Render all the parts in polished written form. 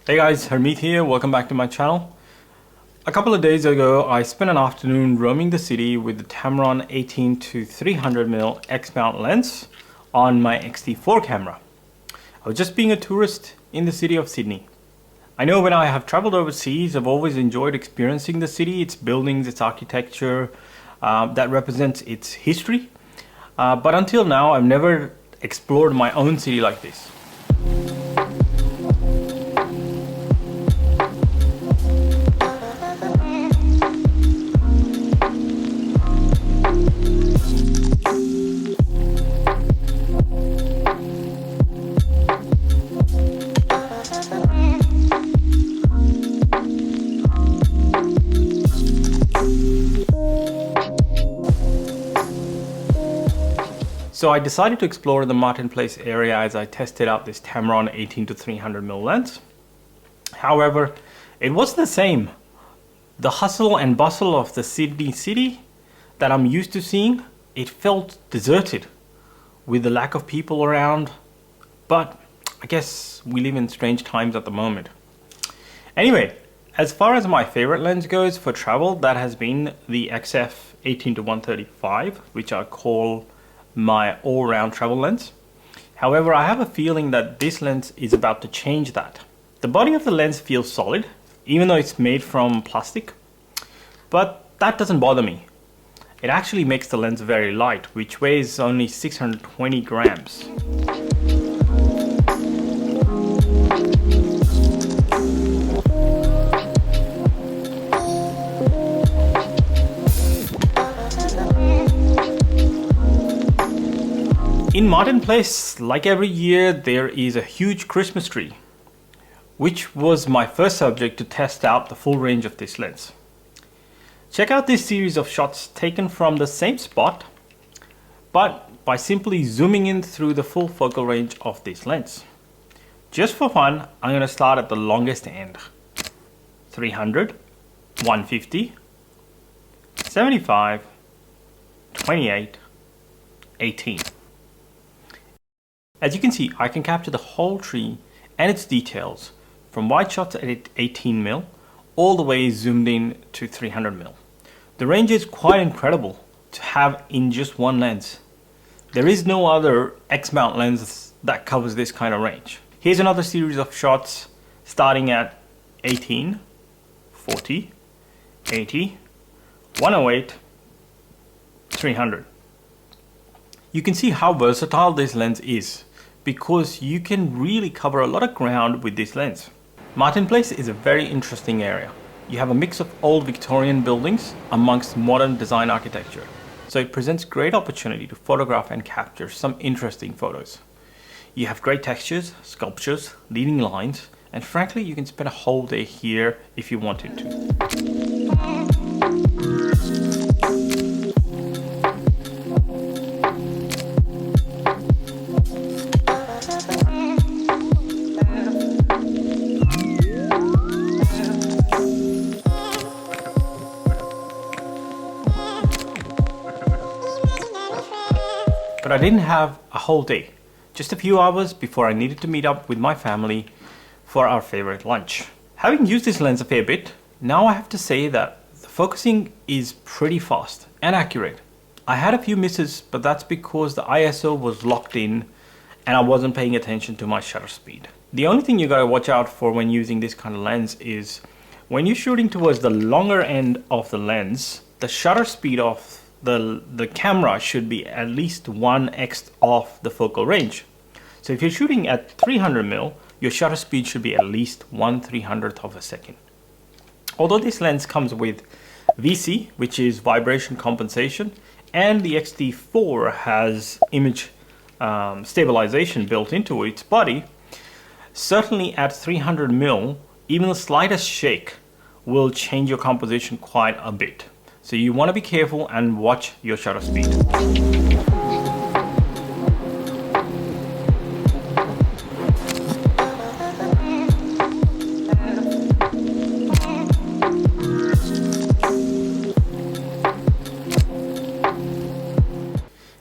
Hey guys, Hermeet here, welcome back to my channel. A couple of days ago, I spent an afternoon roaming the city with the Tamron 18 to 300mm X-mount lens on my X-T4 camera. I was just being a tourist in the city of Sydney. I know when I have traveled overseas, I've always enjoyed experiencing the city, its buildings, its architecture, that represents its history. But until now, I've never explored my own city like this. So I decided to explore the Martin Place area as I tested out this Tamron 18 to 300mm lens. However, it wasn't the same. The hustle and bustle of the Sydney city that I'm used to seeing, it felt deserted with the lack of people around. But I guess we live in strange times at the moment. Anyway, as far as my favorite lens goes for travel, that has been the XF 18 to 135, which I call my all-round travel lens. However, I have a feeling that this lens is about to change that. The body of the lens feels solid, even though it's made from plastic, but that doesn't bother me. It actually makes the lens very light, which weighs only 620 grams. In Martin Place, like every year, there is a huge Christmas tree, which was my first subject to test out the full range of this lens. Check out this series of shots taken from the same spot, but by simply zooming in through the full focal range of this lens. Just for fun, I'm going to start at the longest end. 300, 150, 75, 28, 18. As you can see, I can capture the whole tree and its details from wide shots at 18mm all the way zoomed in to 300mm. The range is quite incredible to have in just one lens. There is no other X-mount lens that covers this kind of range. Here's another series of shots starting at 18, 40, 80, 108, 300. You can see how versatile this lens is, because you can really cover a lot of ground with this lens. Martin Place is a very interesting area. You have a mix of old Victorian buildings amongst modern design architecture. So it presents great opportunity to photograph and capture some interesting photos. You have great textures, sculptures, leading lines, and frankly, you can spend a whole day here if you wanted to. But I didn't have a whole day, just a few hours before I needed to meet up with my family for our favorite lunch. Having used this lens a fair bit, now I have to say that the focusing is pretty fast and accurate. I had a few misses, but that's because the ISO was locked in and I wasn't paying attention to my shutter speed. The only thing you gotta watch out for when using this kind of lens is when you're shooting towards the longer end of the lens, the shutter speed of the camera should be at least 1x off the focal range. So if you're shooting at 300mm, your shutter speed should be at least 1/300th of a second. Although this lens comes with VC, which is vibration compensation, and the X-T4 has image stabilization built into its body, certainly at 300mm, even the slightest shake will change your composition quite a bit. So you want to be careful and watch your shutter speed.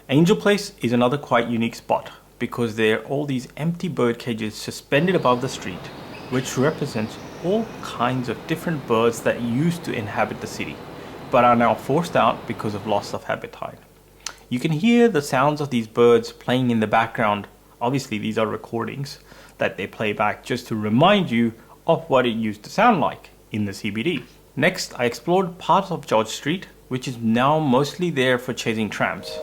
Angel Place is another quite unique spot because there are all these empty bird cages suspended above the street, which represents all kinds of different birds that used to inhabit the city, but are now forced out because of loss of habitat. You can hear the sounds of these birds playing in the background. Obviously, these are recordings that they play back just to remind you of what it used to sound like in the CBD. Next, I explored parts of George Street, which is now mostly there for chasing trams.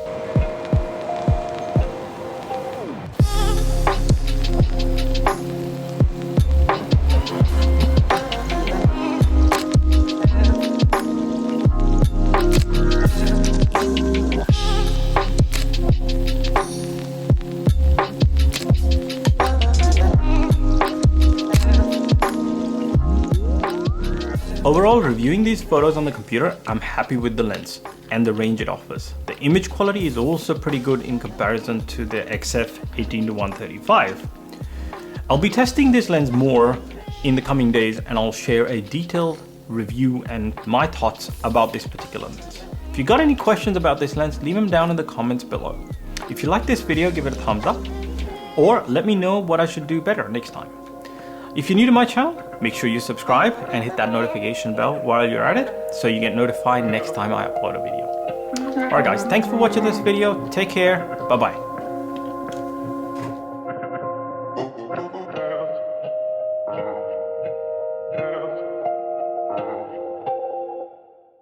Overall, reviewing these photos on the computer, I'm happy with the lens and the range it offers. The image quality is also pretty good in comparison to the XF 18-135. I'll be testing this lens more in the coming days, and I'll share a detailed review and my thoughts about this particular lens. If you got any questions about this lens, leave them down in the comments below. If you like this video, give it a thumbs up, or let me know what I should do better next time. If you're new to my channel, make sure you subscribe and hit that notification bell while you're at it so you get notified next time I upload a video. Alright guys, thanks for watching this video. Take care. Bye bye.